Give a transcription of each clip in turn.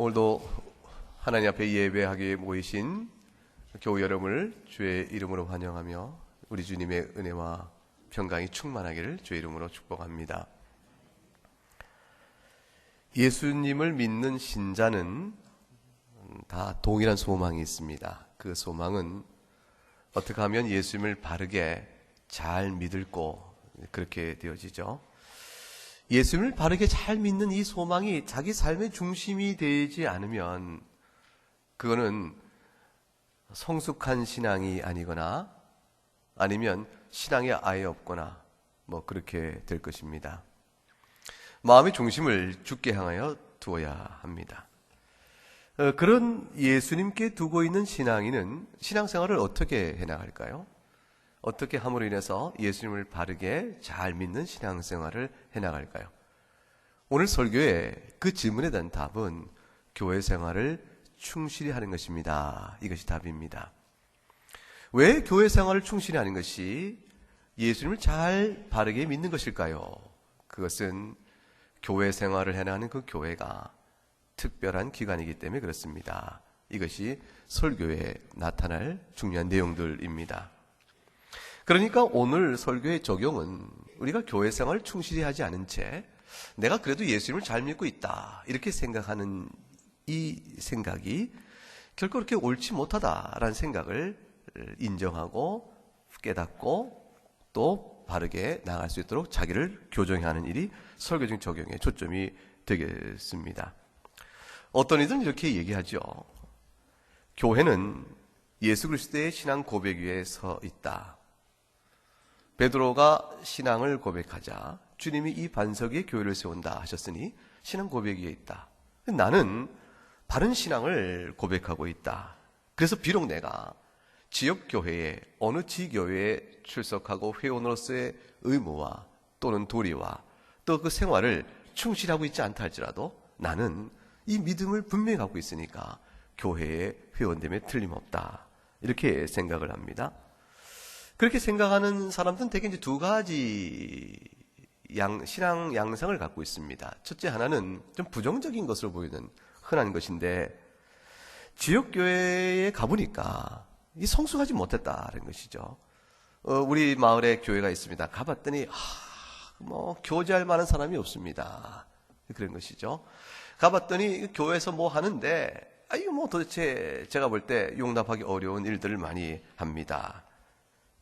오늘도 하나님 앞에 예배하기에 모이신 교우 여러분을 주의 이름으로 환영하며 우리 주님의 은혜와 평강이 충만하기를 주의 이름으로 축복합니다. 예수님을 믿는 신자는 다 동일한 소망이 있습니다. 그 소망은 어떻게 하면 예수님을 바르게 잘 믿고 그렇게 되어지죠. 예수님을 바르게 잘 믿는 이 소망이 자기 삶의 중심이 되지 않으면 그거는 성숙한 신앙이 아니거나 아니면 신앙이 아예 없거나 그렇게 될 것입니다. 마음의 중심을 주께 향하여 두어야 합니다. 그런 예수님께 두고 있는 신앙인은 신앙생활을 어떻게 해나갈까요? 어떻게 함으로 인해서 예수님을 바르게 잘 믿는 신앙생활을 해나갈까요? 오늘 설교에 그 질문에 대한 답은 교회 생활을 충실히 하는 것입니다. 이것이 답입니다. 왜 교회 생활을 충실히 하는 것이 예수님을 잘 바르게 믿는 것일까요? 그것은 교회 생활을 해나가는 그 교회가 특별한 기관이기 때문에 그렇습니다. 이것이 설교에 나타날 중요한 내용들입니다. 그러니까 오늘 설교의 적용은 우리가 교회 생활을 충실히 하지 않은 채 내가 그래도 예수님을 잘 믿고 있다 이렇게 생각하는 이 생각이 결코 그렇게 옳지 못하다라는 생각을 인정하고 깨닫고 또 바르게 나아갈 수 있도록 자기를 교정하는 일이 설교적 적용의 초점이 되겠습니다. 어떤 이들은 이렇게 얘기하죠. 교회는 예수 그리스도의 신앙 고백 위에 서 있다. 베드로가 신앙을 고백하자 주님이 이 반석 위에 교회를 세운다 하셨으니 신앙 고백 위에 있다. 나는 바른 신앙을 고백하고 있다. 그래서 비록 내가 지역교회에 어느 지교회에 출석하고 회원으로서의 의무와 또는 도리와 또 그 생활을 충실하고 있지 않다 할지라도 나는 이 믿음을 분명히 갖고 있으니까 교회의 회원됨에 틀림없다. 이렇게 생각을 합니다. 그렇게 생각하는 사람들은 대개 이제 두 가지 신앙 양상을 갖고 있습니다. 첫째 하나는 좀 부정적인 것으로 보이는 흔한 것인데 지역교회에 가보니까 이 성숙하지 못했다는 것이죠. 우리 마을에 교회가 있습니다. 가봤더니 교제할 만한 사람이 없습니다. 그런 것이죠. 가봤더니 교회에서 뭐 하는데 도대체 제가 볼 때 용납하기 어려운 일들을 많이 합니다.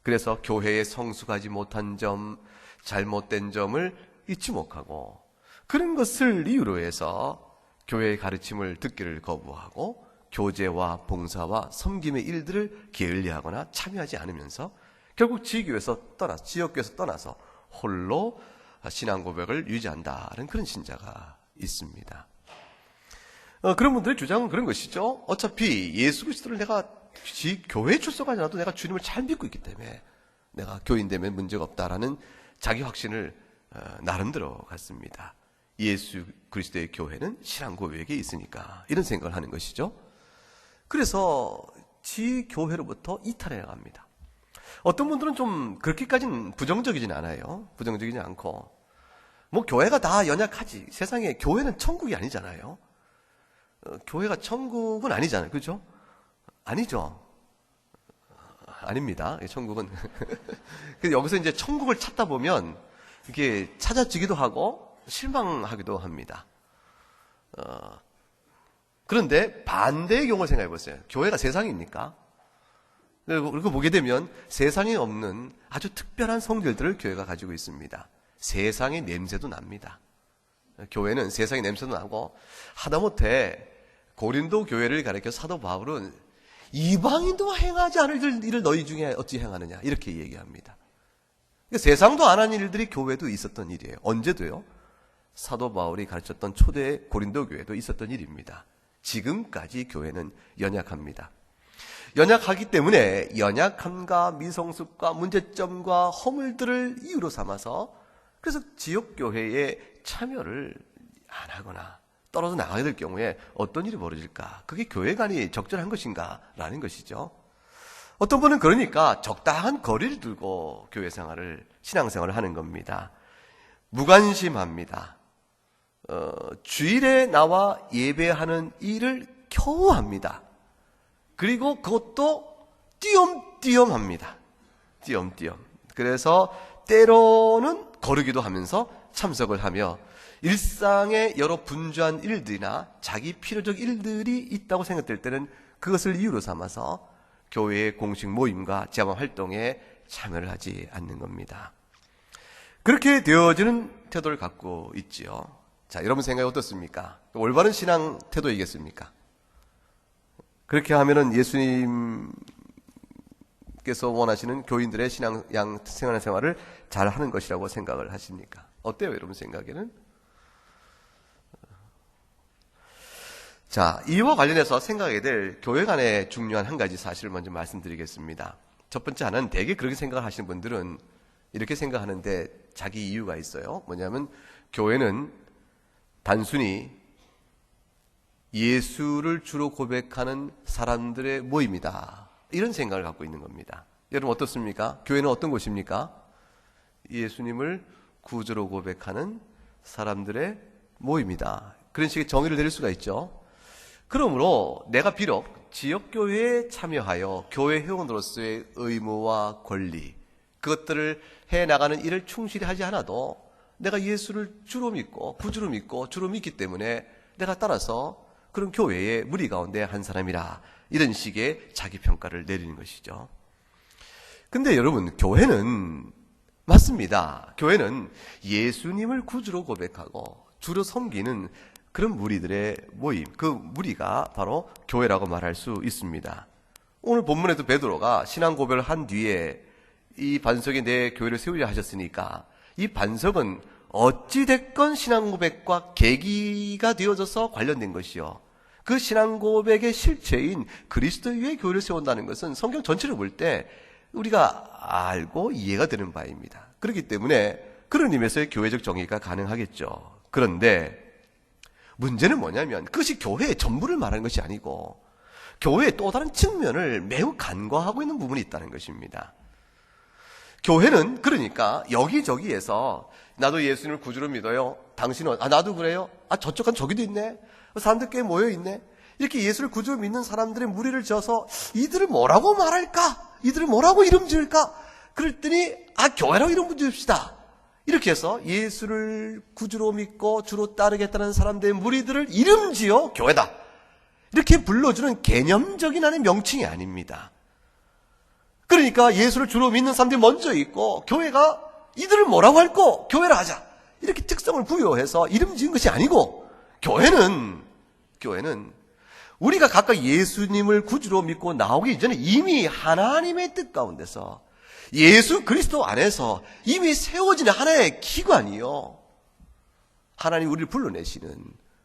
그래서 교회에 성숙하지 못한 점, 잘못된 점을 잊지 못하고 그런 것을 이유로 해서 교회의 가르침을 듣기를 거부하고 교제와 봉사와 섬김의 일들을 게을리하거나 참여하지 않으면서 결국 지교에서 지역교에서 떠나서 홀로 신앙 고백을 유지한다는 그런 신자가 있습니다. 그런 분들의 주장은 그런 것이죠. 어차피 예수 그리스도를 내가 교회에 출석하지 않아도 내가 주님을 잘 믿고 있기 때문에 내가 교인 되면 문제가 없다라는 자기 확신을 나름대로 갖습니다. 예수 그리스도의 교회는 신앙 고백에 있으니까 이런 생각을 하는 것이죠. 그래서 지교회로부터 이탈해 나갑니다. 어떤 분들은 좀 그렇게까지는 부정적이진 않아요. 부정적이지 않고 교회가 다 연약하지. 세상에 교회는 천국이 아니잖아요. 교회가 천국은 아니잖아요. 그렇죠? 아니죠. 아닙니다. 천국은. 여기서 이제 천국을 찾다 보면 이게 찾아지기도 하고 실망하기도 합니다. 그런데 반대의 경우를 생각해 보세요. 교회가 세상입니까? 그리고 보게 되면 세상에 없는 아주 특별한 성질들을 교회가 가지고 있습니다. 세상의 냄새도 납니다. 교회는 세상의 냄새도 나고 하다못해 고린도 교회를 가리켜 사도 바울은 이방인도 행하지 않을 일을 너희 중에 어찌 행하느냐 이렇게 얘기합니다. 그러니까 세상도 안 한 일들이 교회도 있었던 일이에요. 언제도요. 사도 바울이 가르쳤던 초대 고린도 교회도 있었던 일입니다. 지금까지 교회는 연약합니다. 연약하기 때문에 연약함과 미성숙과 문제점과 허물들을 이유로 삼아서 그래서 지역교회에 참여를 안 하거나 떨어져 나가게 될 경우에 어떤 일이 벌어질까? 그게 교회관이 적절한 것인가? 라는 것이죠. 어떤 분은 그러니까 적당한 거리를 두고 교회 생활을, 신앙생활을 하는 겁니다. 무관심합니다. 주일에 나와 예배하는 일을 겨우 합니다. 그리고 그것도 띄엄띄엄 합니다. 띄엄띄엄. 그래서 때로는 거르기도 하면서 참석을 하며 일상의 여러 분주한 일들이나 자기 필요적 일들이 있다고 생각될 때는 그것을 이유로 삼아서 교회의 공식 모임과 제방 활동에 참여를 하지 않는 겁니다. 그렇게 되어지는 태도를 갖고 있지요. 자, 여러분 생각이 어떻습니까? 올바른 신앙 태도이겠습니까? 그렇게 하면은 예수님께서 원하시는 교인들의 생활을 잘 하는 것이라고 생각을 하십니까? 어때요, 여러분 생각에는? 자, 이와 관련해서 생각하게 될 교회 간의 중요한 한 가지 사실을 먼저 말씀드리겠습니다. 첫 번째 하나는 대개 그렇게 생각을 하시는 분들은 이렇게 생각하는데 자기 이유가 있어요. 뭐냐면 교회는 단순히 예수를 주로 고백하는 사람들의 모임이다. 이런 생각을 갖고 있는 겁니다. 여러분 어떻습니까? 교회는 어떤 곳입니까? 예수님을 구주로 고백하는 사람들의 모임이다. 그런 식의 정의를 내릴 수가 있죠. 그러므로 내가 비록 지역교회에 참여하여 교회 회원으로서의 의무와 권리, 그것들을 해나가는 일을 충실히 하지 않아도 내가 예수를 주로 믿고 구주로 믿고 주로 믿기 때문에 내가 따라서 그런 교회의 무리 가운데 한 사람이라, 이런 식의 자기평가를 내리는 것이죠. 근데 여러분, 교회는 맞습니다. 교회는 예수님을 구주로 고백하고 주로 섬기는 그런 무리들의 모임, 그 무리가 바로 교회라고 말할 수 있습니다. 오늘 본문에도 베드로가 신앙 고백을 한 뒤에 이 반석에 내 교회를 세우려 하셨으니까 이 반석은 어찌됐건 신앙 고백과 계기가 되어져서 관련된 것이요, 그 신앙 고백의 실체인 그리스도 위에 교회를 세운다는 것은 성경 전체를 볼 때 우리가 알고 이해가 되는 바입니다. 그렇기 때문에 그런 의미에서의 교회적 정의가 가능하겠죠. 그런데 문제는 뭐냐면 그것이 교회의 전부를 말하는 것이 아니고 교회의 또 다른 측면을 매우 간과하고 있는 부분이 있다는 것입니다. 교회는 그러니까 여기저기에서 나도 예수님을 구주로 믿어요. 당신은 나도 그래요. 저쪽 저기도 있네. 사람들 꽤 모여 있네. 이렇게 예수를 구주로 믿는 사람들의 무리를 지어서 이들을 뭐라고 말할까? 이들을 뭐라고 이름 지을까? 그랬더니 교회라고 이름 지읍시다. 이렇게 해서 예수를 구주로 믿고 주로 따르겠다는 사람들의 무리들을 이름 지어 교회다, 이렇게 불러주는 개념적인 하나의 명칭이 아닙니다. 그러니까 예수를 주로 믿는 사람들이 먼저 있고 교회가 이들을 뭐라고 할거 교회라 하자, 이렇게 특성을 부여해서 이름 지은 것이 아니고, 교회는 우리가 각각 예수님을 구주로 믿고 나오기 이전에 이미 하나님의 뜻 가운데서 예수 그리스도 안에서 이미 세워진 하나의 기관이요, 하나님 우리를 불러내시는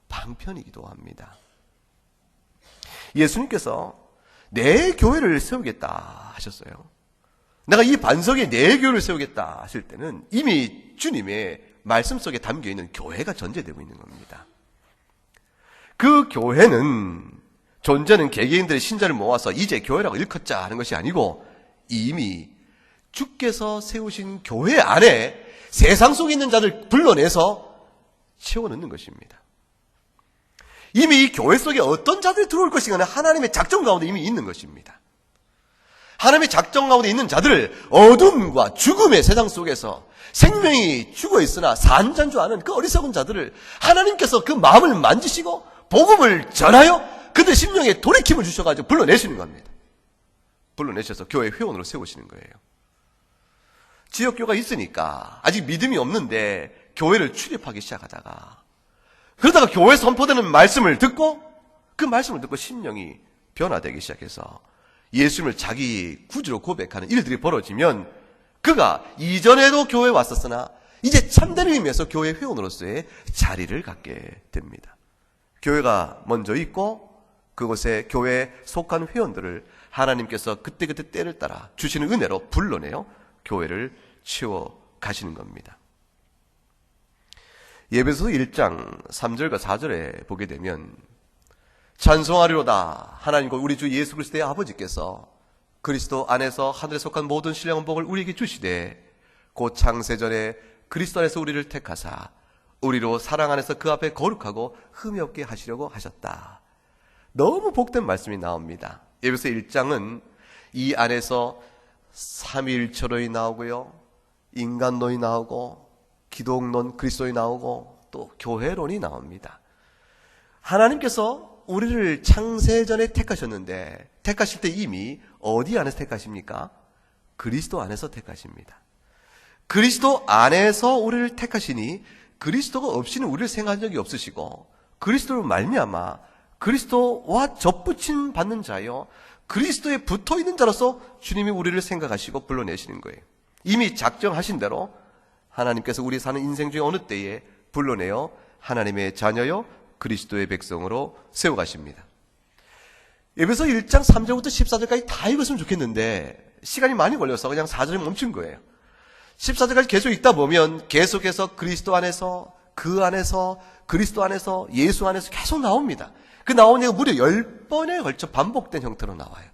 방편이기도 합니다. 예수님께서 내 교회를 세우겠다 하셨어요. 내가 이 반석에 내 교회를 세우겠다 하실 때는 이미 주님의 말씀 속에 담겨있는 교회가 전제되고 있는 겁니다. 그 교회는 존재는 개개인들의 신자를 모아서 이제 교회라고 일컫자 하는 것이 아니고 이미 주께서 세우신 교회 안에 세상 속에 있는 자들 불러내서 채워넣는 것입니다. 이미 이 교회 속에 어떤 자들이 들어올 것인가는 하나님의 작정 가운데 이미 있는 것입니다. 하나님의 작정 가운데 있는 자들을 어둠과 죽음의 세상 속에서 생명이 죽어있으나 산자인 줄 아는 그 어리석은 자들을 하나님께서 그 마음을 만지시고 복음을 전하여 그들 심령에 돌이킴을 주셔가지고 불러내시는 겁니다. 불러내셔서 교회 회원으로 세우시는 거예요. 지역교가 있으니까 아직 믿음이 없는데 교회를 출입하기 시작하다가, 그러다가 교회에 선포되는 말씀을 듣고 그 말씀을 듣고 심령이 변화되기 시작해서 예수님을 자기 구주로 고백하는 일들이 벌어지면 그가 이전에도 교회에 왔었으나 이제 참된 의미에서 교회 회원으로서의 자리를 갖게 됩니다. 교회가 먼저 있고 그곳에 교회에 속한 회원들을 하나님께서 그때그때 때를 따라 주시는 은혜로 불러내어 교회를 치워 가시는 겁니다. 예배소 1장 3절과 4절에 보게 되면 찬송하리로다 하나님 곧 우리 주 예수 그리스도의 아버지께서 그리스도 안에서 하늘에 속한 모든 신령한 복을 우리에게 주시되 곧 창세전에 그리스도 안에서 우리를 택하사 우리로 사랑 안에서 그 앞에 거룩하고 흠이 없게 하시려고 하셨다. 너무 복된 말씀이 나옵니다. 에베소 1장은 이 안에서 삼위일체론이 나오고요, 인간론이 나오고, 기독론, 그리스도이 나오고, 또 교회론이 나옵니다. 하나님께서 우리를 창세전에 택하셨는데, 택하실 때 이미 어디 안에서 택하십니까? 그리스도 안에서 택하십니다. 그리스도 안에서 우리를 택하시니 그리스도가 없이는 우리를 생각한 적이 없으시고, 그리스도로 말미암아 그리스도와 접붙임 받는 자요, 그리스도에 붙어있는 자로서 주님이 우리를 생각하시고 불러내시는 거예요. 이미 작정하신 대로 하나님께서 우리 사는 인생 중에 어느 때에 불러내어 하나님의 자녀요 그리스도의 백성으로 세워가십니다. 에베소 1장 3절부터 14절까지 다 읽었으면 좋겠는데 시간이 많이 걸려서 그냥 4절에 멈춘 거예요. 14절까지 계속 읽다 보면 계속해서 그리스도 안에서, 그 안에서, 그리스도 안에서, 예수 안에서 계속 나옵니다. 그 나온 얘기가 무려 10번에 걸쳐 반복된 형태로 나와요.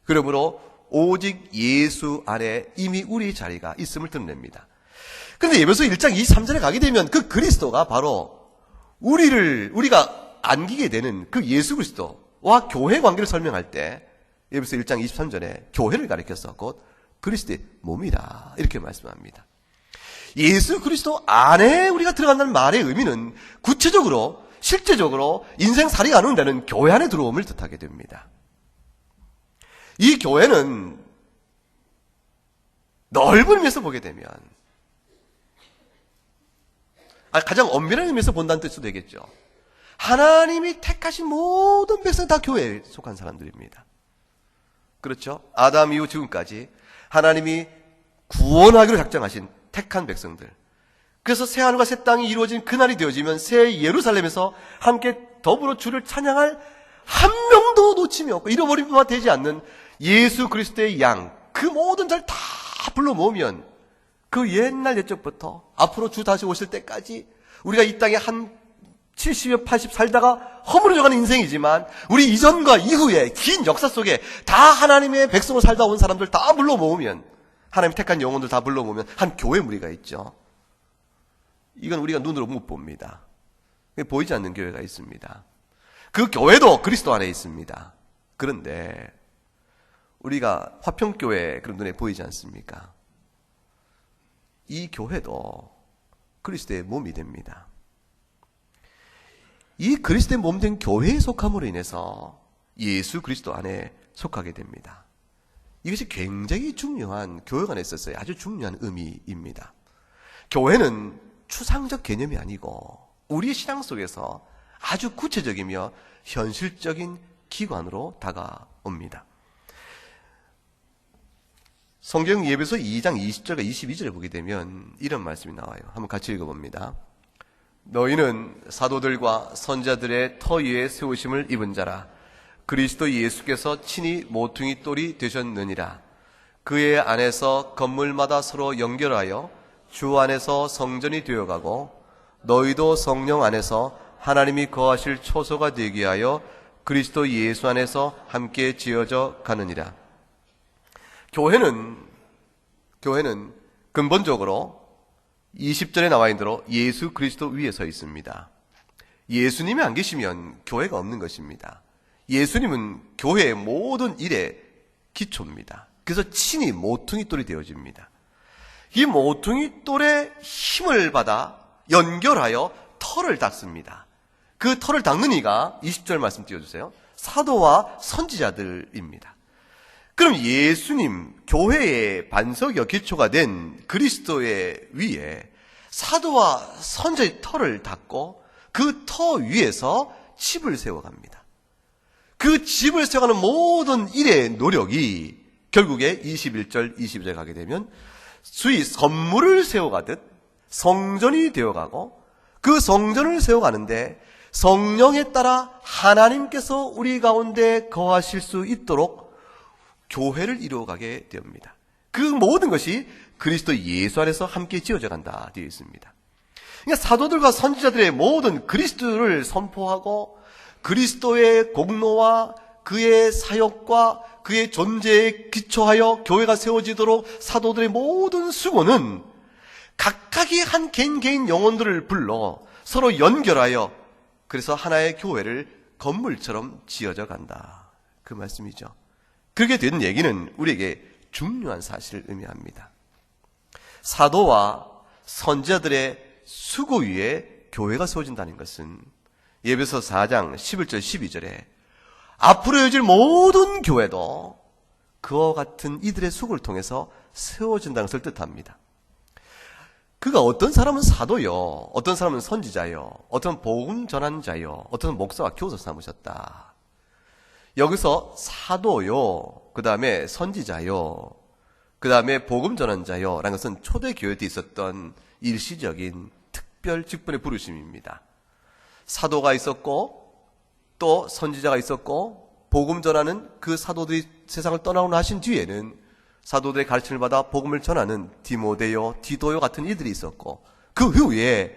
그러므로 오직 예수 안에 이미 우리 자리가 있음을 드러냅니다. 그런데 에베소 1장 23절에 가게 되면 그 그리스도가 바로 우리가 안기게 되는 그 예수 그리스도와 교회 관계를 설명할 때 에베소 1장 23절에 교회를 가리켜서 곧 그리스도의 몸이다 이렇게 말씀합니다. 예수 그리스도 안에 우리가 들어간다는 말의 의미는 구체적으로 실제적으로 인생살이가 안 온다는 교회 안에 들어옴을 뜻하게 됩니다. 이 교회는 넓은 의미에서 보게 되면 가장 엄밀한 의미에서 본다는 뜻도 되겠죠. 하나님이 택하신 모든 백성 다 교회에 속한 사람들입니다. 그렇죠? 아담 이후 지금까지 하나님이 구원하기로 작정하신 택한 백성들. 그래서 새 하늘과 새 땅이 이루어진 그날이 되어지면 새 예루살렘에서 함께 더불어 주를 찬양할 한 명도 놓침이 없고 잃어버림 바 되지 않는 예수 그리스도의 양, 그 모든 자를 다 불러 모으면 그 옛날 옛적부터 앞으로 주 다시 오실 때까지 우리가 이 땅에 한 70여 80 살다가 허물어져가는 인생이지만 우리 이전과 이후의 긴 역사 속에 다 하나님의 백성으로 살다 온 사람들 다 불러 모으면, 하나님 택한 영혼들 다 불러 모으면 한 교회 무리가 있죠. 이건 우리가 눈으로 못 봅니다. 보이지 않는 교회가 있습니다. 그 교회도 그리스도 안에 있습니다. 그런데 우리가 화평교회 그런 눈에 보이지 않습니까? 이 교회도 그리스도의 몸이 됩니다. 이 그리스도의 몸 된 교회에 속함으로 인해서 예수 그리스도 안에 속하게 됩니다. 이것이 굉장히 중요한, 교회가 안에 있어서의 아주 중요한 의미입니다. 교회는 추상적 개념이 아니고 우리의 신앙 속에서 아주 구체적이며 현실적인 기관으로 다가옵니다. 성경 에베소 2장 20절과 22절에 보게 되면 이런 말씀이 나와요. 한번 같이 읽어봅니다. 너희는 사도들과 선자들의 터 위에 세우심을 입은 자라. 그리스도 예수께서 친히 모퉁이 돌이 되셨느니라. 그의 안에서 건물마다 서로 연결하여 주 안에서 성전이 되어가고 너희도 성령 안에서 하나님이 거하실 초소가 되게 하여 그리스도 예수 안에서 함께 지어져 가느니라. 교회는 근본적으로 20절에 나와 있는 대로 예수 그리스도 위에 서 있습니다. 예수님이 안 계시면 교회가 없는 것입니다. 예수님은 교회의 모든 일의 기초입니다. 그래서 친히 모퉁이 돌이 되어집니다. 이 모퉁이 돌의 힘을 받아 연결하여 터를 닦습니다. 그 터를 닦는 이가 20절 말씀 띄워주세요. 사도와 선지자들입니다. 그럼 예수님, 교회의 반석이요 기초가 된 그리스도의 위에 사도와 선지자의 터를 닦고 그 터 위에서 집을 세워갑니다. 그 집을 세워가는 모든 일의 노력이 결국에 21절, 22절 가게 되면 수이 건물을 세워가듯 성전이 되어가고 그 성전을 세워가는데 성령에 따라 하나님께서 우리 가운데 거하실 수 있도록 교회를 이루어가게 됩니다. 그 모든 것이 그리스도 예수 안에서 함께 지어져 간다 되어 있습니다. 그러니까 사도들과 선지자들의 모든 그리스도를 선포하고 그리스도의 공로와 그의 사역과 그의 존재에 기초하여 교회가 세워지도록 사도들의 모든 수고는 각각이 한 개인 영혼들을 불러 서로 연결하여 그래서 하나의 교회를 건물처럼 지어져 간다. 그 말씀이죠. 그렇게 된 얘기는 우리에게 중요한 사실을 의미합니다. 사도와 선지자들의 수고 위에 교회가 세워진다는 것은 에베소 4장 11절 12절에 앞으로 이어질 모든 교회도 그와 같은 이들의 수고를 통해서 세워진다는 것을 뜻합니다. 그가 어떤 사람은 사도요, 어떤 사람은 선지자요, 어떤 복음 전환자요, 어떤 목사와 교사 삼으셨다. 여기서 사도요, 그 다음에 선지자요, 그 다음에 복음 전환자요 라는 것은 초대교회 때 있었던 일시적인 특별 직분의 부르심입니다. 사도가 있었고 또 선지자가 있었고 복음 전하는 그 사도들이 세상을 떠나고 하신 뒤에는 사도들의 가르침을 받아 복음을 전하는 디모데요, 디도요 같은 이들이 있었고 그 후에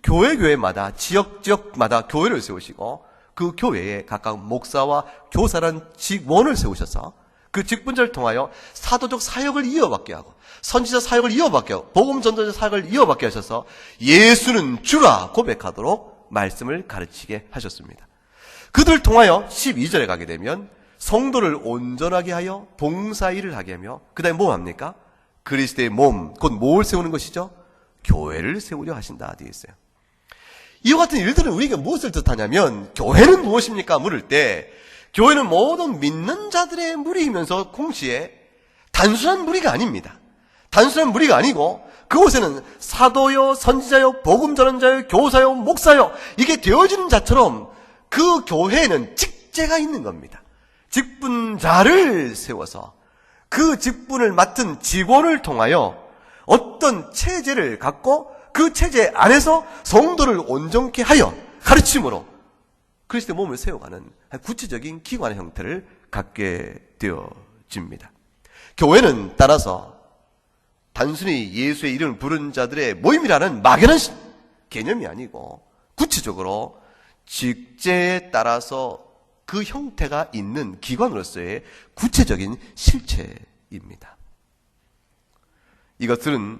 교회마다 지역마다 교회를 세우시고 그 교회에 각각 목사와 교사라는 직원을 세우셔서 그 직분자를 통하여 사도적 사역을 이어받게 하고 선지자 사역을 이어받게 하고 복음 전도자 사역을 이어받게 하셔서 예수는 주라 고백하도록 말씀을 가르치게 하셨습니다. 그들을 통하여 12절에 가게 되면 성도를 온전하게 하여 봉사일을 하게 하며 그 다음에 뭐 합니까? 그리스도의 몸, 곧 뭘 세우는 것이죠? 교회를 세우려 하신다 되어 있어요. 이와 같은 일들은 우리가 무엇을 뜻하냐면 교회는 무엇입니까? 물을 때 교회는 모든 믿는 자들의 무리이면서 동시에 단순한 무리가 아닙니다. 단순한 무리가 아니고 그곳에는 사도요, 선지자요, 복음 전환자요, 교사요, 목사요 이게 되어지는 자처럼 그 교회에는 직제가 있는 겁니다. 직분자를 세워서 그 직분을 맡은 직원을 통하여 어떤 체제를 갖고 그 체제 안에서 성도를 온전케 하여 가르침으로 그리스도의 몸을 세워가는 구체적인 기관의 형태를 갖게 되어집니다. 교회는 따라서 단순히 예수의 이름을 부른 자들의 모임이라는 막연한 개념이 아니고 구체적으로 직제에 따라서 그 형태가 있는 기관으로서의 구체적인 실체입니다. 이것들은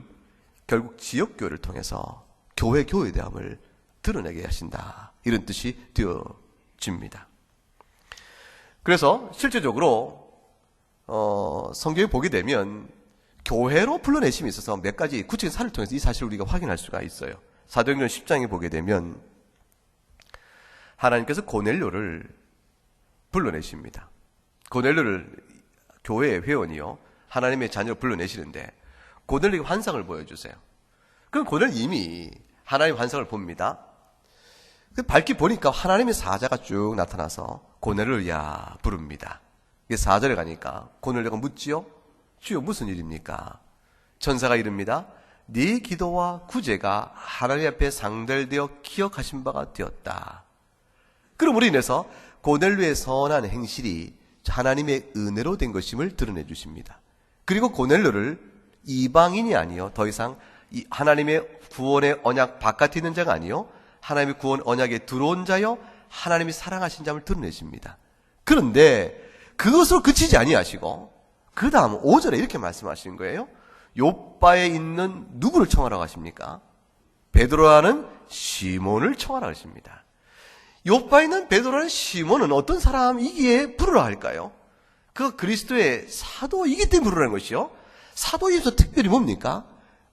결국 지역교회를 통해서 교회대함을 드러내게 하신다. 이런 뜻이 되어집니다. 그래서 실제적으로 성경에 보게 되면 교회로 불러내심이 있어서 몇 가지 구체적인 사례를 통해서 이 사실을 우리가 확인할 수가 있어요. 사도행전 10장에 보게 되면 하나님께서 고넬료를 불러내십니다. 고넬료를 교회의 회원이요 하나님의 자녀로 불러내시는데 고넬료에게 환상을 보여주세요. 그럼 고넬료 이미 하나님의 환상을 봅니다. 밝히 보니까 하나님의 사자가 쭉 나타나서 고넬료야 부릅니다. 이게 4절에 가니까 고넬료가 묻지요. 주여 무슨 일입니까? 천사가 이릅니다. 네 기도와 구제가 하나님 앞에 상달되어 기억하신 바가 되었다. 그럼으로 인해서 고넬료의 선한 행실이 하나님의 은혜로 된 것임을 드러내 주십니다. 그리고 고넬료를 이방인이 아니요 더 이상 하나님의 구원의 언약 바깥에 있는 자가 아니요 하나님의 구원 언약에 들어온 자요 하나님이 사랑하신 자를 드러내십니다. 그런데 그것으로 그치지 아니하시고 그 다음 5절에 이렇게 말씀하시는 거예요. 요바에 있는 누구를 청하라고 하십니까? 베드로라는 시몬을 청하라고 하십니다. 요바에 있는 베드로라는 시몬은 어떤 사람이기에 부르라 할까요? 그 그리스도의 사도이기 때문에 부르라는 것이요. 사도에서 특별히 뭡니까?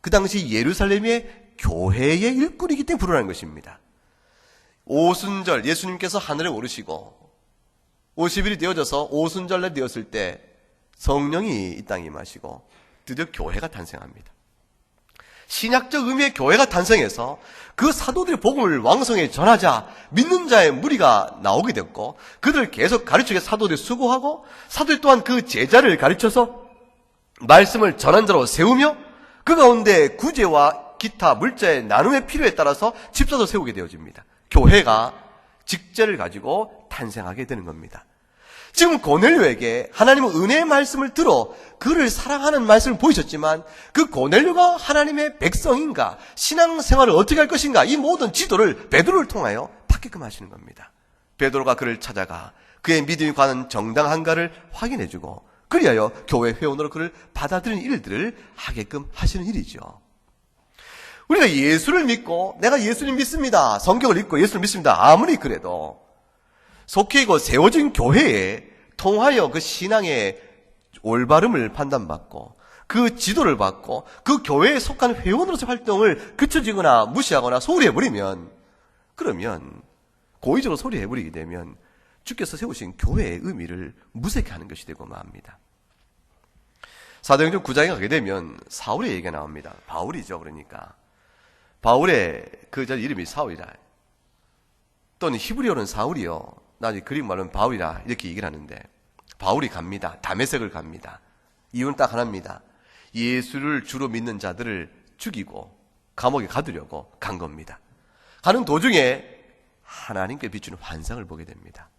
그 당시 예루살렘의 교회의 일꾼이기 때문에 부르라는 것입니다. 오순절 예수님께서 하늘에 오르시고 50일이 되어져서 오순절날 되었을 때 성령이 이 땅에 임하시고 드디어 교회가 탄생합니다. 신약적 의미의 교회가 탄생해서 그 사도들의 복음을 왕성히 전하자 믿는 자의 무리가 나오게 됐고 그들을 계속 가르치게 사도들이 수고하고 사도들 또한 그 제자를 가르쳐서 말씀을 전한 자로 세우며 그 가운데 구제와 기타 물자의 나눔의 필요에 따라서 집사도 세우게 되어집니다. 교회가 직제를 가지고 탄생하게 되는 겁니다. 지금 고넬료에게 하나님은 은혜의 말씀을 들어 그를 사랑하는 말씀을 보이셨지만 그 고넬료가 하나님의 백성인가 신앙생활을 어떻게 할 것인가 이 모든 지도를 베드로를 통하여 받게끔 하시는 겁니다. 베드로가 그를 찾아가 그의 믿음이 관한 정당한가를 확인해주고 그리하여 교회 회원으로 그를 받아들이는 일들을 하게끔 하시는 일이죠. 우리가 예수를 믿고 내가 예수님 믿습니다. 성경을 읽고 예수를 믿습니다. 아무리 그래도 속해 있고 세워진 교회에 통하여 그 신앙의 올바름을 판단받고 그 지도를 받고 그 교회에 속한 회원으로서 활동을 그쳐지거나 무시하거나 소홀히 해버리면, 그러면 고의적으로 소홀히 해버리게 되면 주께서 세우신 교회의 의미를 무색해 하는 것이 되고 맙니다. 사도행전 9장에 가게 되면 사울의 얘기가 나옵니다. 바울이죠. 그러니까 바울의 그 이름이 사울이라, 또는 히브리어는 사울이요, 나중에 그릭 말로는 바울이라 이렇게 얘기를 하는데, 바울이 갑니다. 다메섹을 갑니다. 이유는 딱 하나입니다. 예수를 주로 믿는 자들을 죽이고 감옥에 가두려고 간 겁니다. 가는 도중에 하나님께 비추는 환상을 보게 됩니다.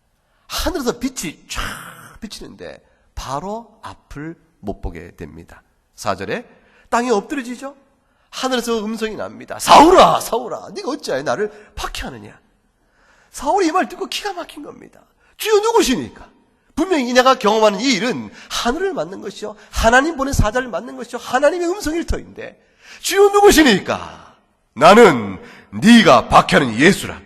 하늘에서 빛이 쫙 비치는데 바로 앞을 못 보게 됩니다. 4절에 땅에 엎드려지죠. 하늘에서 음성이 납니다. 사울아, 사울아, 네가 어찌하여 나를 박해하느냐. 사울이 이 말 듣고 기가 막힌 겁니다. 주여 누구시니까? 분명히 내가 경험하는 이 일은 하늘을 맞는 것이요, 하나님 보낸 사자를 맞는 것이요, 하나님의 음성일 터인데, 주여 누구시니까? 나는 네가 박해하는 예수라.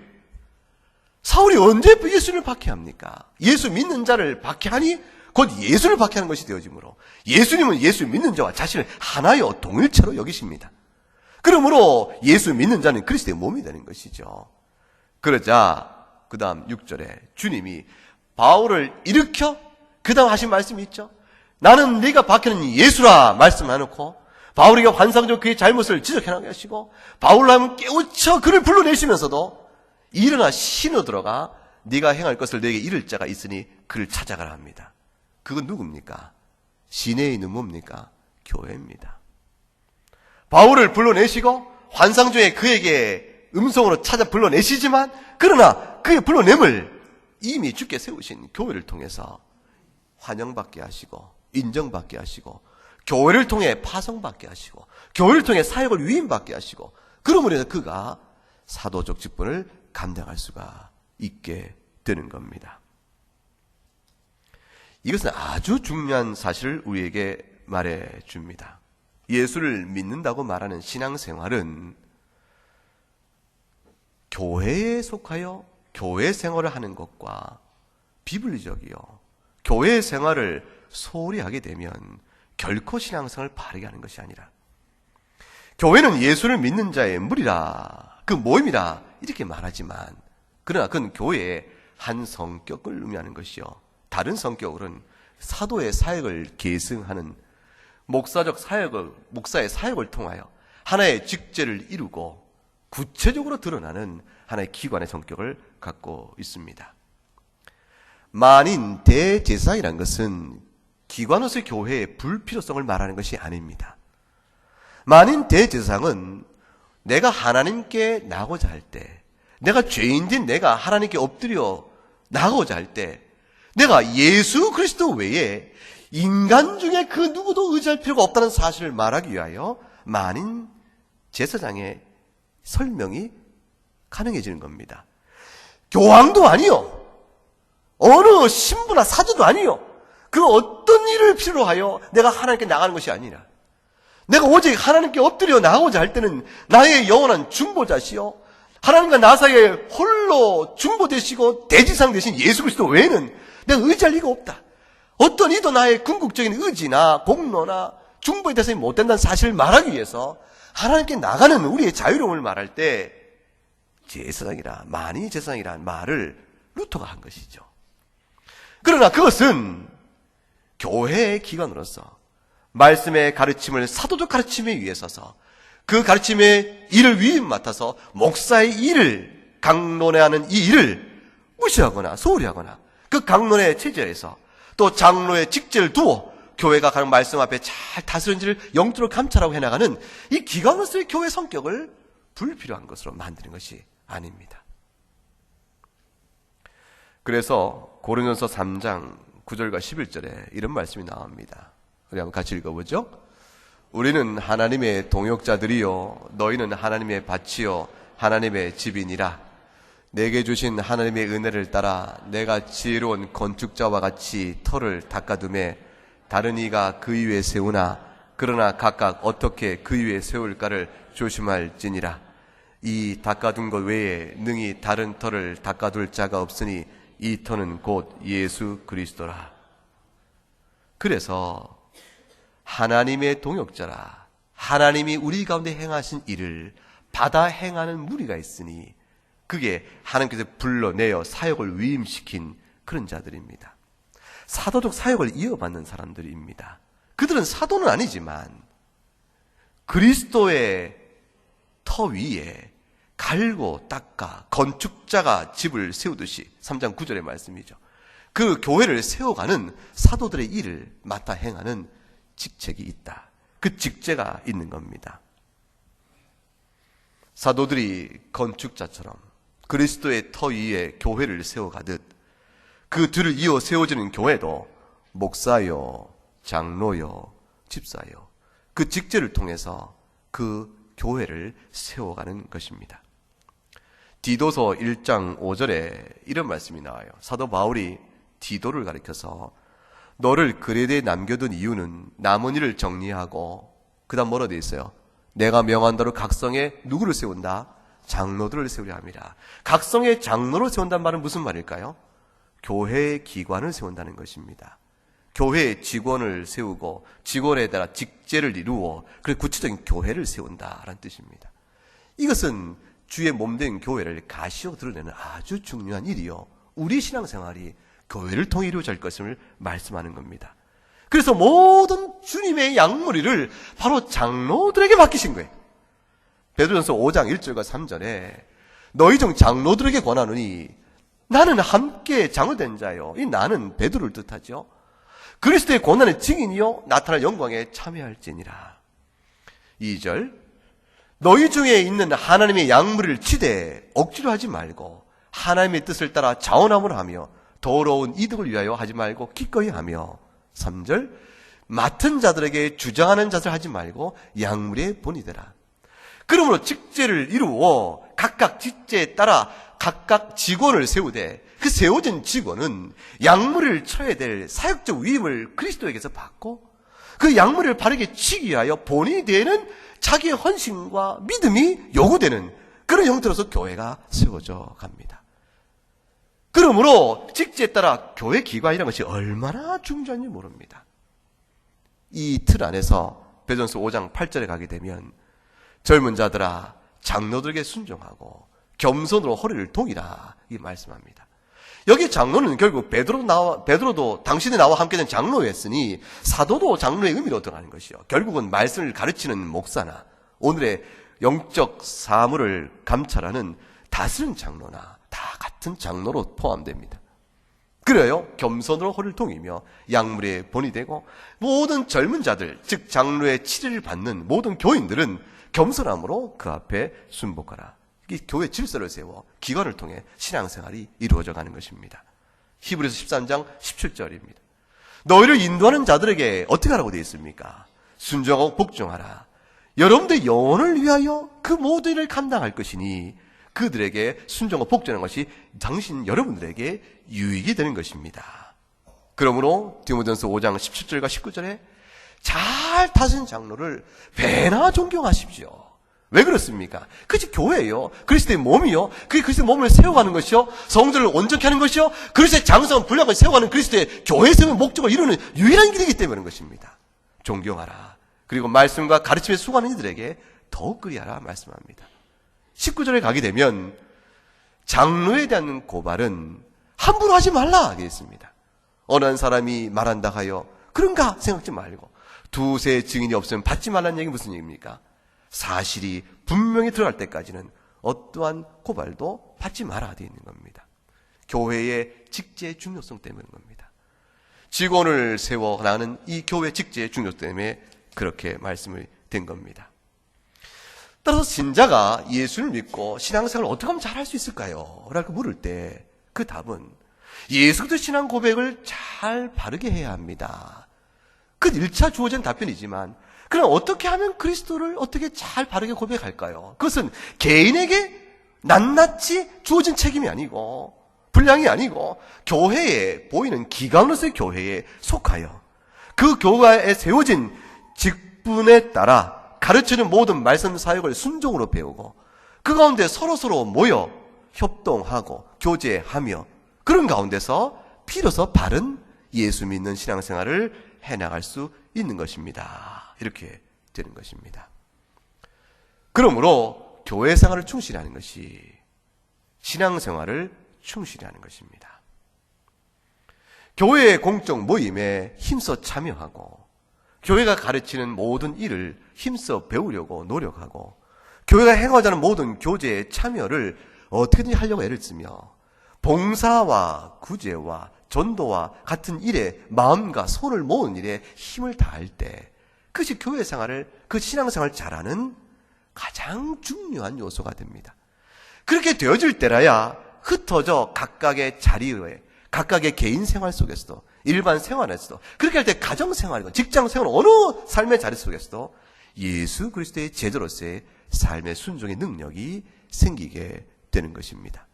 사울이 언제 예수를 박해합니까? 예수 믿는 자를 박해하니 곧 예수를 박해하는 것이 되어지므로, 예수님은 예수 믿는 자와 자신을 하나여 동일체로 여기십니다. 그러므로 예수 믿는 자는 그리스도의 몸이 되는 것이죠. 그러자 그 다음 6절에 주님이 바울을 일으켜 그 다음 하신 말씀이 있죠. 나는 네가 박해는 예수라 말씀해놓고 바울에게 환상적 그의 잘못을 지적해나게 하시고, 바울을 하면 깨우쳐 그를 불러내시면서도 일어나 신호 들어가 네가 행할 것을 너에게 이를 자가 있으니 그를 찾아가라 합니다. 그건 누굽니까? 시내에 있는 뭡니까? 교회입니다. 바울을 불러내시고 환상 중에 그에게 음성으로 찾아 불러내시지만, 그러나 그의 불러냄을 이미 주께 세우신 교회를 통해서 환영받게 하시고 인정받게 하시고, 교회를 통해 파송받게 하시고, 교회를 통해 사역을 위임받게 하시고, 그러므로 해서 그가 사도적 직분을 감당할 수가 있게 되는 겁니다. 이것은 아주 중요한 사실을 우리에게 말해 줍니다. 예수를 믿는다고 말하는 신앙생활은 교회에 속하여 교회 생활을 하는 것과 비블리적이요, 교회 생활을 소홀히 하게 되면 결코 신앙생활을 바르게 하는 것이 아니라, 교회는 예수를 믿는 자의 무리라, 그 모임이라 이렇게 말하지만, 그러나 그건 교회의 한 성격을 의미하는 것이요, 다른 성격으로는 사도의 사역을 계승하는 목사의 사역을 통하여 하나의 직제를 이루고 구체적으로 드러나는 하나의 기관의 성격을 갖고 있습니다. 만인 대제사장이라는 것은 기관으로서의 교회의 불필요성을 말하는 것이 아닙니다. 만인 대제사장은 내가 하나님께 나가고자 할 때, 내가 죄인된 내가 하나님께 엎드려 나가고자 할 때, 내가 예수 그리스도 외에 인간 중에 그 누구도 의지할 필요가 없다는 사실을 말하기 위하여 만인 제사장의 설명이 가능해지는 겁니다. 교황도 아니요, 어느 신부나 사제도 아니요, 그 어떤 일을 필요로 하여 내가 하나님께 나가는 것이 아니라, 내가 오직 하나님께 엎드려 나가고자 할 때는 나의 영원한 중보자시요, 하나님과 나 사이에 홀로 중보되시고 대지상 되신 예수 그리스도 외에는 내가 의지할 리가 없다. 어떤 이도 나의 궁극적인 의지나 공로나 중보의 대상이 못 된다는 사실을 말하기 위해서 하나님께 나가는 우리의 자유로움을 말할 때 제사장이라, 만인이 제사장이라는 말을 루터가 한 것이죠. 그러나 그것은 교회의 기관으로서 말씀의 가르침을 사도적 가르침에 의해 서서 그 가르침의 일을 위임 맡아서 목사의 일을 강론해야 하는 이 일을 무시하거나 소홀히 하거나, 그 강론의 체제에서 또 장로의 직제를 두어 교회가 가는 말씀 앞에 잘 다스런지를 영적으로 감찰하고 해나가는 이 기관으로서의 교회 성격을 불필요한 것으로 만드는 것이 아닙니다. 그래서 고린도서 3장 9절과 11절에 이런 말씀이 나옵니다. 우리 한번 같이 읽어보죠. 우리는 하나님의 동역자들이요, 너희는 하나님의 밭이요 하나님의 집이니라. 내게 주신 하나님의 은혜를 따라 내가 지혜로운 건축자와 같이 터를 닦아두매 다른 이가 그 위에 세우나, 그러나 각각 어떻게 그 위에 세울까를 조심할지니라. 이 닦아둔 것 외에 능히 다른 터를 닦아둘 자가 없으니 이 터는 곧 예수 그리스도라. 그래서 하나님의 동역자라, 하나님이 우리 가운데 행하신 일을 받아 행하는 무리가 있으니 그게 하나님께서 불러내어 사역을 위임시킨 그런 자들입니다. 사도적 사역을 이어받는 사람들입니다. 그들은 사도는 아니지만 그리스도의 터 위에 갈고 닦아 건축자가 집을 세우듯이 3장 9절의 말씀이죠. 그 교회를 세워가는 사도들의 일을 맡아 행하는 직책이 있다. 그 직제가 있는 겁니다. 사도들이 건축자처럼 그리스도의 터 위에 교회를 세워가듯 그 뒤를 이어 세워지는 교회도 목사요, 장로요, 집사요, 그 직제를 통해서 그 교회를 세워가는 것입니다. 디도서 1장 5절에 이런 말씀이 나와요. 사도 바울이 디도를 가리켜서 너를 그레데에 남겨둔 이유는 남은 일을 정리하고, 그 다음 뭐라 되어 있어요? 내가 명한 대로 각성에 누구를 세운다? 장로들을 세우려 함이라. 각성의 장로를 세운다는 말은 무슨 말일까요? 교회의 기관을 세운다는 것입니다. 교회의 직원을 세우고 직원에 따라 직제를 이루어 그리고 구체적인 교회를 세운다라는 뜻입니다. 이것은 주의 몸된 교회를 가시어 드러내는 아주 중요한 일이요, 우리 신앙생활이 교회를 통해 이루어질 것을 말씀하는 겁니다. 그래서 모든 주님의 양무리를 바로 장로들에게 맡기신 거예요. 베드로전서 5장 1절과 3절에 너희 중 장로들에게 권하노니 나는 함께 장을 된 자요. 이 나는 베드로를 뜻하죠. 그리스도의 고난의 증인이요 나타날 영광에 참여할지니라. 2절 너희 중에 있는 하나님의 양무리를 치되 억지로 하지 말고 하나님의 뜻을 따라 자원함을 하며 더러운 이득을 위하여 하지 말고 기꺼이 하며. 3절 맡은 자들에게 주장하는 자들 하지 말고 양무리의 본이 되라. 그러므로 직제를 이루어 각각 직제에 따라 각각 직원을 세우되 그 세워진 직원은 양무리를 쳐야 될 사역적 위임을 그리스도에게서 받고 그 양무리를 바르게 치기 위하여 본인이 되는 자기의 헌신과 믿음이 요구되는 그런 형태로서 교회가 세워져 갑니다. 그러므로 직제에 따라 교회 기관이라는 것이 얼마나 중요한지 모릅니다. 이 틀 안에서 베드로전서 5장 8절에 가게 되면 젊은 자들아 장로들에게 순종하고 겸손으로 허리를 동이라 이 말씀합니다. 여기 장로는 결국 베드로도 당신이 나와 함께 된 장로였으니 사도도 장로의 의미로 들어가는 것이요, 결국은 말씀을 가르치는 목사나 오늘의 영적 사물을 감찰하는 다스리는 장로나 다 같은 장로로 포함됩니다. 그래요, 겸손으로 허리를 동이며 양무리의 본이 되고 모든 젊은 자들, 즉 장로의 치리를 받는 모든 교인들은 겸손함으로 그 앞에 순복하라. 이 교회 질서를 세워 기관을 통해 신앙생활이 이루어져 가는 것입니다. 히브리서 13장 17절입니다. 너희를 인도하는 자들에게 어떻게 하라고 되어 있습니까? 순종하고 복종하라. 여러분들의 영혼을 위하여 그 모든 일을 감당할 것이니 그들에게 순종하고 복종하는 것이 여러분들에게 유익이 되는 것입니다. 그러므로 디모데전서 5장 17절과 19절에 잘 다스린 장로를 배나 존경하십시오. 왜 그렇습니까? 그것이 교회예요. 그리스도의 몸이요. 그게 그리스도의 몸을 세워가는 것이요, 성전을 온전케 하는 것이요, 그리스도의 장성한 분량을 세워가는 그리스도의 교회의 세운 목적을 이루는 유일한 길이기 때문에 그런 것입니다. 존경하라. 그리고 말씀과 가르침에 수고하는 이들에게 더욱 그리하라 말씀합니다. 19절에 가게 되면 장로에 대한 고발은 함부로 하지 말라 되어 있습니다. 어느 한 사람이 말한다 하여 그런가 생각지 말고 두세 증인이 없으면 받지 말라는 얘기 무슨 얘기입니까? 사실이 분명히 들어갈 때까지는 어떠한 고발도 받지 말아야 되어 있는 겁니다. 교회의 직제의 중요성 때문인 겁니다. 직원을 세워 나가는 이 교회 직제의 중요성 때문에 그렇게 말씀을 된 겁니다. 따라서 신자가 예수를 믿고 신앙생활을 어떻게 하면 잘할 수 있을까요? 라고 물을 때 그 답은 예수 그리스도 신앙 고백을 잘 바르게 해야 합니다. 그 1차 주어진 답변이지만 그럼 어떻게 하면 그리스도를 어떻게 잘 바르게 고백할까요? 그것은 개인에게 낱낱이 주어진 책임이 아니고 분량이 아니고 교회에 보이는 기관으로서의 교회에 속하여 그 교회에 세워진 직분에 따라 가르치는 모든 말씀 사역을 순종으로 배우고 그 가운데 서로서로 모여 협동하고 교제하며 그런 가운데서 비로소 바른 예수 믿는 신앙생활을 해나갈 수 있는 것입니다. 이렇게 되는 것입니다. 그러므로 교회 생활을 충실히 하는 것이 신앙생활을 충실히 하는 것입니다. 교회의 공적 모임에 힘써 참여하고 교회가 가르치는 모든 일을 힘써 배우려고 노력하고 교회가 행하고자 하는 모든 교제에 참여를 어떻게든지 하려고 애를 쓰며 봉사와 구제와 전도와 같은 일에 마음과 손을 모은 일에 힘을 다할 때 그것이 교회 생활을, 그 신앙생활을 잘하는 가장 중요한 요소가 됩니다. 그렇게 되어질 때라야 흩어져 각각의 자리에 각각의 개인 생활 속에서도 일반 생활에서도 그렇게 할 때 가정생활이고 직장생활 어느 삶의 자리 속에서도 예수 그리스도의 제자로서의 삶의 순종의 능력이 생기게 되는 것입니다.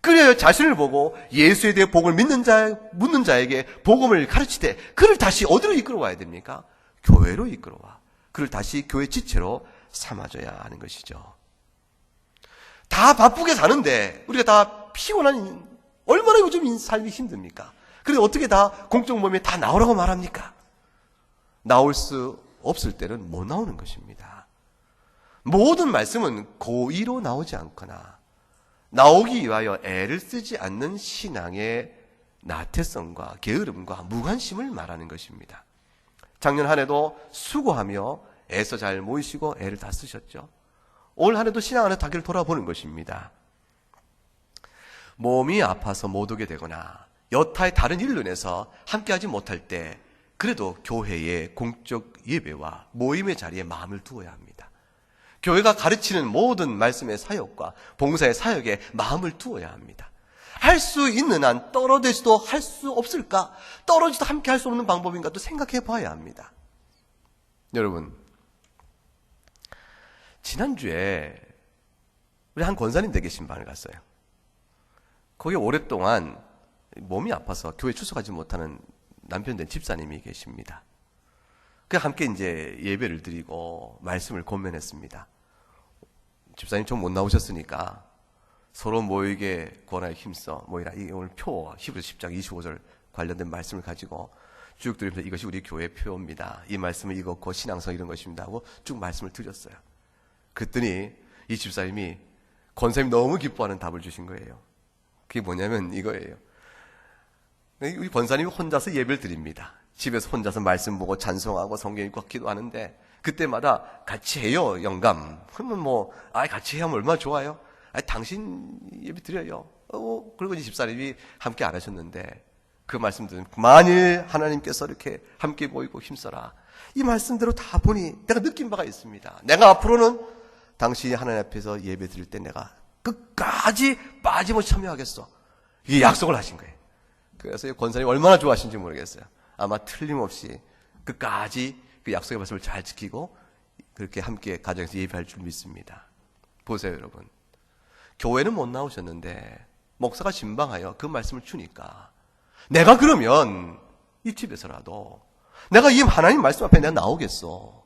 그래야 자신을 보고 예수에 대해 복을 묻는 자에게 복음을 가르칠 때 그를 다시 어디로 이끌어와야 됩니까? 교회로 이끌어와 그를 다시 교회 지체로 삼아줘야 하는 것이죠. 다 바쁘게 사는데 우리가 다 피곤한 얼마나 요즘 삶이 힘듭니까? 그런데 어떻게 다 공적 모임에 다 나오라고 말합니까? 나올 수 없을 때는 못 나오는 것입니다. 모든 말씀은 고의로 나오지 않거나 나오기 위하여 애를 쓰지 않는 신앙의 나태성과 게으름과 무관심을 말하는 것입니다. 작년 한 해도 수고하며 애써 잘 모이시고 애를 다 쓰셨죠. 올 한 해도 신앙 안에 다기를 돌아보는 것입니다. 몸이 아파서 못 오게 되거나 여타의 다른 일로 인해서 함께하지 못할 때 그래도 교회의 공적 예배와 모임의 자리에 마음을 두어야 합니다. 교회가 가르치는 모든 말씀의 사역과 봉사의 사역에 마음을 두어야 합니다. 할 수 있는 한 떨어져도 할 수 없을까? 떨어져도 함께 할 수 없는 방법인가 또 생각해 봐야 합니다. 여러분, 지난주에 우리 한 권사님 댁에 신방을 갔어요. 거기 오랫동안 몸이 아파서 교회 출석하지 못하는 남편 된 집사님이 계십니다. 그 함께 이제 예배를 드리고 말씀을 권면했습니다. 집사님 좀 못 나오셨으니까 서로 모이게 권하여 힘써 모이라. 이 오늘 표 히브리서 10장 25절 관련된 말씀을 가지고 쭉 드리면서 이것이 우리 교회의 표입니다. 이 말씀을 읽었고 신앙성 이런 것입니다 하고 쭉 말씀을 드렸어요. 그랬더니 이 집사님이 권사님 너무 기뻐하는 답을 주신 거예요. 그게 뭐냐면 이거예요. 우리 권사님이 혼자서 예배를 드립니다. 집에서 혼자서 말씀 보고 찬송하고 성경 읽고 기도하는데 그때마다 같이 해요, 영감. 그러면 같이 하면 얼마나 좋아요? 당신 예배 드려요. 그리고 이 집사님이 함께 안 하셨는데 그 말씀 들으면 만일 하나님께서 이렇게 함께 모이고 힘써라. 이 말씀대로 다 보니 내가 느낀 바가 있습니다. 내가 앞으로는 당신이 하나님 앞에서 예배 드릴 때 내가 끝까지 빠짐없이 참여하겠어. 이게 약속을 하신 거예요. 그래서 권사님이 얼마나 좋아하신지 모르겠어요. 아마 틀림없이 끝까지 그 약속의 말씀을 잘 지키고 그렇게 함께 가정에서 예배할 줄 믿습니다. 보세요, 여러분. 교회는 못 나오셨는데 목사가 신방하여 그 말씀을 주니까 내가 그러면 이 집에서라도 내가 이 하나님 말씀 앞에 내가 나오겠어.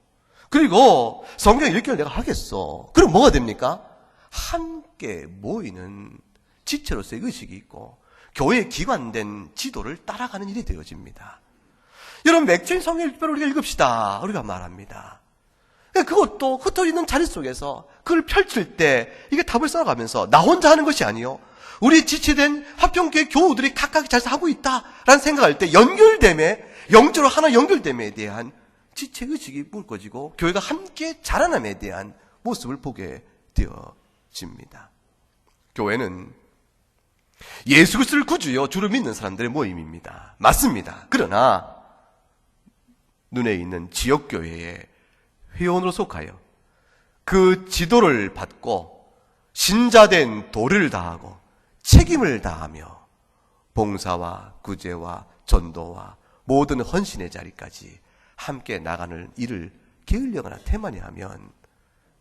그리고 성경 읽기를 내가 하겠어. 그럼 뭐가 됩니까? 함께 모이는 지체로서의 의식이 있고 교회에 기관된 지도를 따라가는 일이 되어집니다. 여러분, 맥주인 성경 읽기를 우리가 읽읍시다. 우리가 말합니다. 그것도 흩어져 있는 자리 속에서 그걸 펼칠 때 이게 답을 쌓아가면서 나 혼자 하는 것이 아니요. 우리 지체된 화평교회 교우들이 각각 잘 하고 있다라는 생각할 때 연결됨에, 영적으로 하나 연결됨에 대한 지체의식이 묶어지고 교회가 함께 자라남에 대한 모습을 보게 되어집니다. 교회는 예수 그리스도를 구주요 주를 믿는 사람들의 모임입니다. 맞습니다. 그러나 눈에 있는 지역교회의 회원으로 속하여 그 지도를 받고 신자된 도를 다하고 책임을 다하며 봉사와 구제와 전도와 모든 헌신의 자리까지 함께 나가는 일을 게을리거나 태만히 하면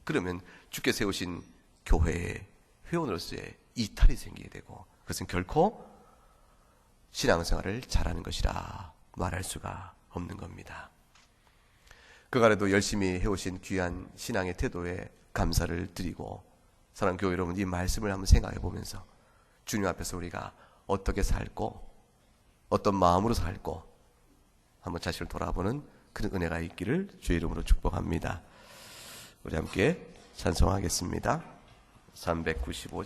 그러면 주께 세우신 교회의 회원으로서의 이탈이 생기게 되고 그것은 결코 신앙생활을 잘하는 것이라 말할 수가 없는 겁니다. 그간에도 열심히 해오신 귀한 신앙의 태도에 감사를 드리고, 사랑하는 교회 여러분, 이 말씀을 한번 생각해 보면서 주님 앞에서 우리가 어떻게 살고 어떤 마음으로 살고 한번 자신을 돌아보는 그런 은혜가 있기를 주의 이름으로 축복합니다. 우리 함께 찬송하겠습니다. 395장